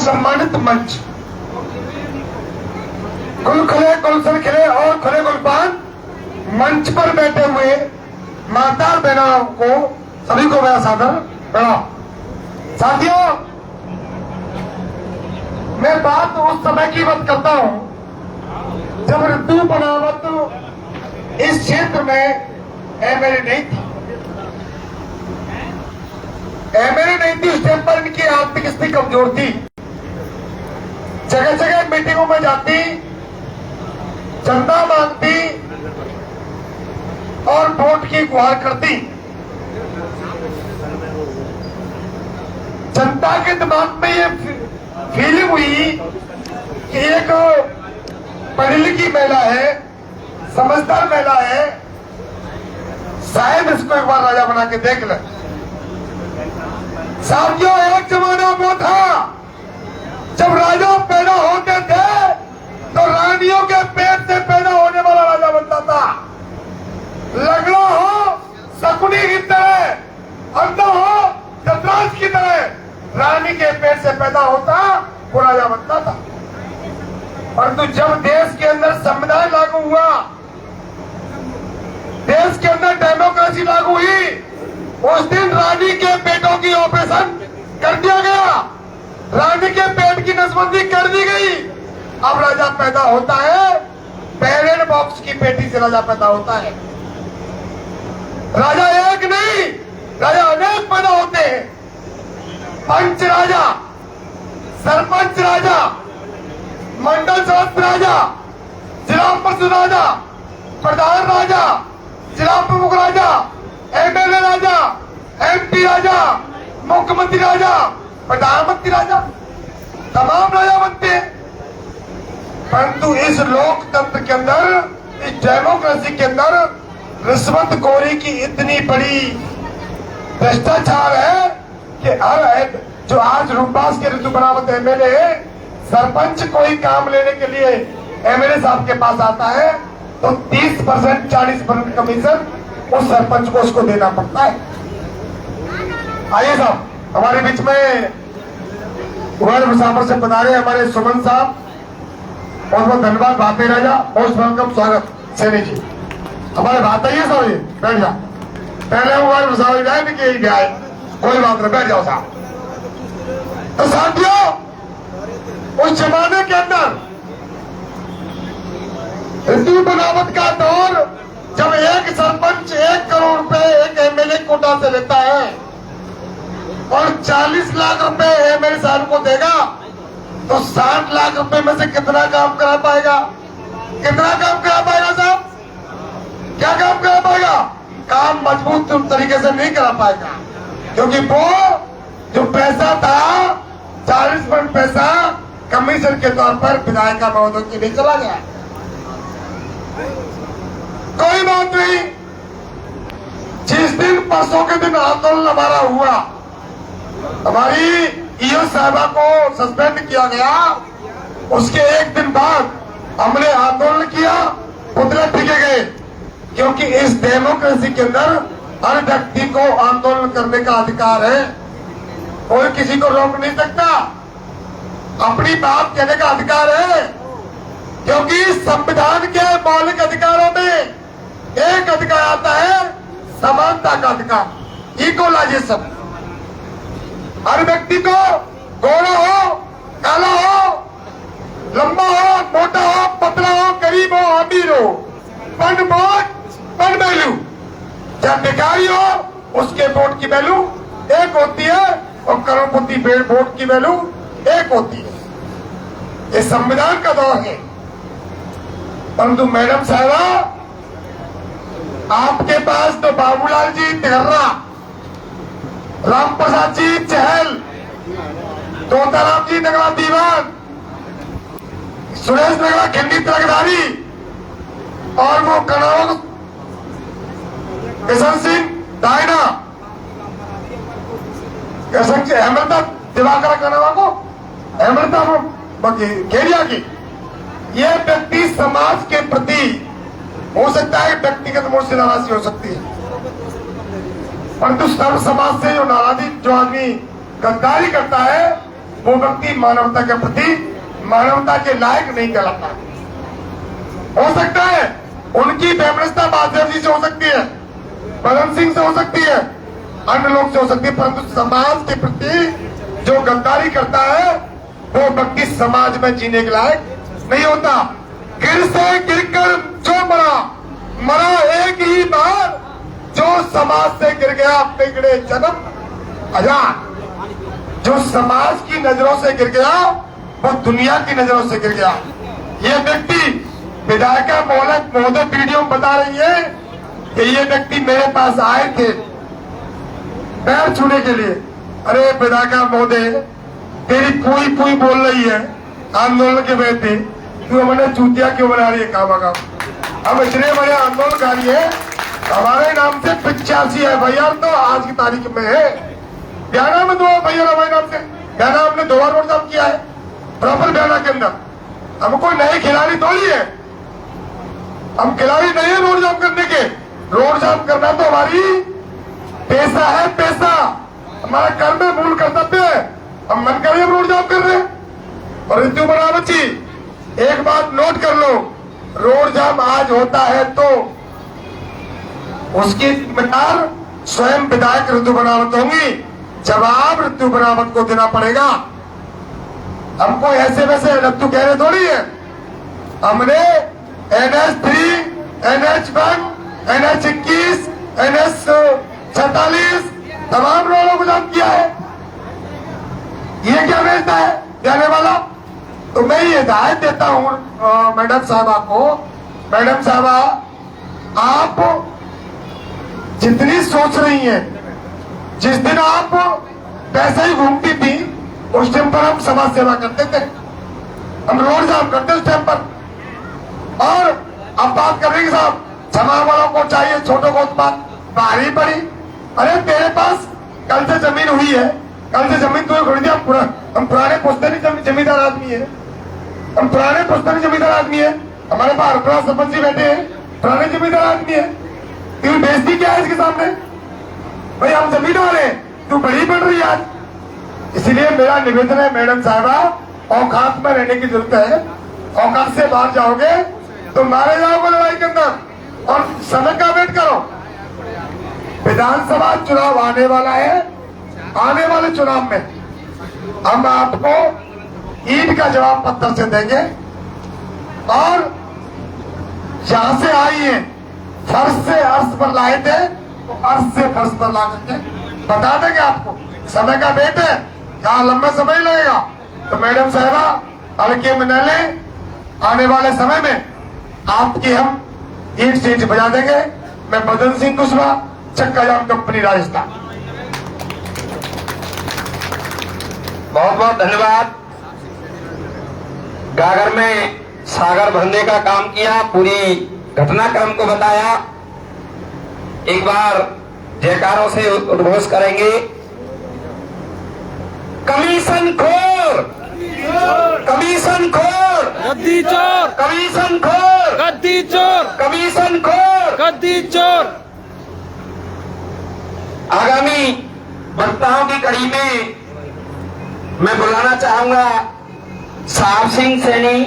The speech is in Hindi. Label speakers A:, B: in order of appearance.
A: सम्मानित मंच, गुल खिले गुलशन खिले और खुले गुलपान मंच पर बैठे हुए माता बहनों को सभी को मेरा सादर प्रणाम। साथियों, मैं बात उस समय की बात करता हूं जब ऋतु बनावट इस क्षेत्र में एमएलए नहीं थी। एमएलए नहीं थी, उस टाइम पर इनकी आर्थिक स्थिति कमजोर थी। जगह जगह मीटिंगों में जाती, चंदा मांगती और वोट की गुहार करती। जनता के दिमाग में ये फीलिंग हुई कि एक पढ़ी लिखी महिला है, समझदार महिला है, शायद इसको एक बार राजा बना के देख ले। साथियों, एक जमाना वो था जब राजा पैदा होते थे तो रानियों के पेट से पैदा होने वाला राजा बनता था। लगड़ा हो शकुनी की तरह, अंधा हो धतराज की तरह रानी के पेट से पैदा होता, वो राजा बनता था। परंतु जब देश के अंदर संविधान लागू हुआ, देश के अंदर डेमोक्रेसी लागू हुई, उस दिन रानी के पेटों की ऑपरेशन कर दिया गया, रानी के पेट की नसबंदी कर दी गई। अब राजा पैदा होता है, बैलेट बॉक्स की पेटी से राजा पैदा होता है। राजा एक नहीं, राजा अनेक पैदा होते हैं। पंच राजा, सरपंच राजा, मंडल सदस्य राजा, जिला परिषद राजा, प्रधान राजा, जिला प्रमुख राजा, एमएलए राजा, एमपी राजा, मुख्यमंत्री राजा, प्रधानमंत्री राजा, तमाम राजा बनते हैं। परंतु इस लोकतंत्र के अंदर, इस डेमोक्रेसी के अंदर रिश्वतखोरी की इतनी बड़ी भ्रष्टाचार है कि हर जो आज रूपबास के ऋतु बनावट एमएलए है, सरपंच कोई काम लेने के लिए एमएलए साहब के पास आता है तो 30% 40% कमीशन उस सरपंच को उसको देना पड़ता है। आइए साहब, हमारे बीच में वर्ल्ड मुसाफर से पधारे हमारे सुमन साहब, बहुत बहुत धन्यवाद। भाते राजा, मोस्ट वेलकम, स्वागत सैनी जी। हमारे बात आइए साहब, ये बैठ जाओ। पहले वर्ल्ड मुसाफर जाए नहीं कि जाए, कोई बात नहीं, बैठ जाओ साहब। तो साथियों, उस जमाने के अंदर ऋतु बनावट का दौर, जब एक सरपंच 1 करोड़ रुपए एक एमएलए कोटा से लेता है और 40 लाख रुपए एमएलए साहब को देगा, तो 60 लाख रुपए में से कितना काम करा पाएगा? कितना काम करा पाएगा साहब? क्या काम करा पाएगा? काम मजबूत तरीके से नहीं करा पाएगा, क्योंकि वो जो पैसा था 40% पैसा कमीशन के तौर पर विधायक महोदय के लिए चला गया। कोई बात नहीं, जिस दिन परसों के दिन आंदोलन हमारा हुआ, हमारी ईओ साहबा को सस्पेंड किया गया, उसके एक दिन बाद हमने आंदोलन किया, पुतले फीके गए, क्योंकि इस डेमोक्रेसी के अंदर हर व्यक्ति को आंदोलन करने का अधिकार है। कोई किसी को रोक नहीं सकता, अपनी बात कहने का अधिकार है, क्योंकि संविधान के मौलिक अधिकारों में एक अधिकार आता है समानता का अधिकार, इक्वलाइजेशन। हर व्यक्ति को गोरा हो, काला हो, लंबा हो, मोटा हो, पतला हो, गरीब हो, अमीर हो, पन वोट पन वैल्यू, जब भिखारी हो उसके वोट की वैल्यू एक होती है और करोड़पति वोट की वैल्यू एक होती है। ये संविधान का दौर है। परंतु मैडम साहबा, आपके पास तो बाबूलाल जी तिहर्रा, राम प्रसाद जी चहल, तोताराम जी नगरा दीवान, सुरेश नगरा खिंडी तिलकधारी और वो कनाव किशन सिंह दायना, अमृता दिवाकर कनावा को अमृता खेड़िया की, ये व्यक्ति समाज के प्रति हो सकता है व्यक्तिगत मोड़ से नाराजगी हो सकती है, परंतु सर्व समाज से जो नाराजगी, जो आदमी गद्दारी करता है वो व्यक्ति मानवता के प्रति मानवता के लायक नहीं कहलाता। हो सकता है उनकी व्यवस्था बादशाह जी से हो सकती है, पवन सिंह से हो सकती है, अन्य लोग से हो सकती है, परंतु समाज के प्रति जो गद्दारी करता है वो व्यक्ति समाज में जीने के लायक नहीं होता। गिर से गिरकर जो मरा एक ही बार, जो समाज से गिर गया बिगड़े जन्म हजार। जो समाज की नजरों से गिर गया वो दुनिया की नजरों से गिर गया। ये व्यक्ति विधायिका महोदय वीडियो में बता रही है कि ये व्यक्ति मेरे पास आए थे पैर छूने के लिए। अरे विधायिका महोदय, तेरी पुई बोल रही है आंदोलन के व्यक्ति, तू हमें चूतिया क्यों बना रही है? काम हम इतने बड़े आंदोलनकारी है, हमारे नाम से 85 FIR तो आज की तारीख में है। बयाना में 2 FIR हमारे नाम से, बयाना हमने 2 बार रोड जाम किया है प्रॉपर बयाना के अंदर। हम कोई नए खिलाड़ी थोड़ी है, हम खिलाड़ी नहीं है रोड जाम करने के। रोड जाम करना तो हमारी पैसा है, पैसा हमारा कर्म है, मूल कर्तव्य है। हम मन करिए हम रोड जाम कर रहे हैं। और ऋतु बनावत जी, एक बात नोट कर लो, रोड जाम आज होता है तो उसकी जिम्मेदार स्वयं विधायक ऋतु बनावत होंगी, जवाब ऋतु बनावत को देना पड़ेगा। हमको ऐसे वैसे ऋतु कह रहे थोड़ी है। हमने NH3, NH1, NH21, NH46 तमाम रोडों को जाम किया है। ये क्या भेजता है जाने वाला? तो मैं ये हिदायत देता हूं मैडम साहबा को, मैडम साहबा आप जितनी सोच रही हैं, जिस दिन आप पैसे ही घूमती थी उस टाइम पर हम समाज सेवा करते थे, हम रोड जाम करते उस टाइम पर। और अब बात कर रही है साहब जमा वालों को चाहिए, छोटों को बात भारी पड़ी। अरे तेरे पास कल से जमीन हुई है, कल से जमीन तो खरीदी। हम पुराने पुश्तनी जमींदार आदमी है, हम पुराने पुश्तनी जमींदार आदमी है। हमारे पास हरपुरा सरपंच जी बैठे हैं, पुराने जमींदार आदमी है। तू बेइज्जती क्या है इसके सामने? भाई हम जमीन वाले, तू बड़ी बढ़ रही है आज। इसलिए मेरा निवेदन है मैडम साहबा, औकात में रहने की जरूरत है। औकात से बाहर जाओगे तो मारे जाओगे लड़ाई के अंदर। और समय का वेट करो, विधानसभा चुनाव आने वाला है। आने वाले चुनाव में हम आपको ईंट का जवाब पत्थर से देंगे और जहां से आई है फर्श से अर्श पर लाए थे तो अर्श से फर्श पर ला करके बता देंगे आपको। समय का वेट है, यहाँ लंबा समय लगेगा। तो मैडम साहबा हल्के में न लें, आने वाले समय में आपकी हम ईंट से ईंट बजा देंगे। मैं बदन सिंह कुशवाहा, चक्का जाम कंपनी, राजस्थान।
B: बहुत बहुत धन्यवाद। गागर में सागर भरने का काम किया, पूरी घटनाक्रम को बताया। एक बार जयकारों से उद्घोष करेंगे। कमीशन खोर, कमीशन खोर,
C: गद्दी चोर,
B: कमीशन खोर,
C: गद्दी चोर,
B: कमीशन खोर,
C: गद्दी चोर।
B: आगामी वक्ताओं की कड़ी में मैं बुलाना चाहूंगा साहब सिंह सैनी,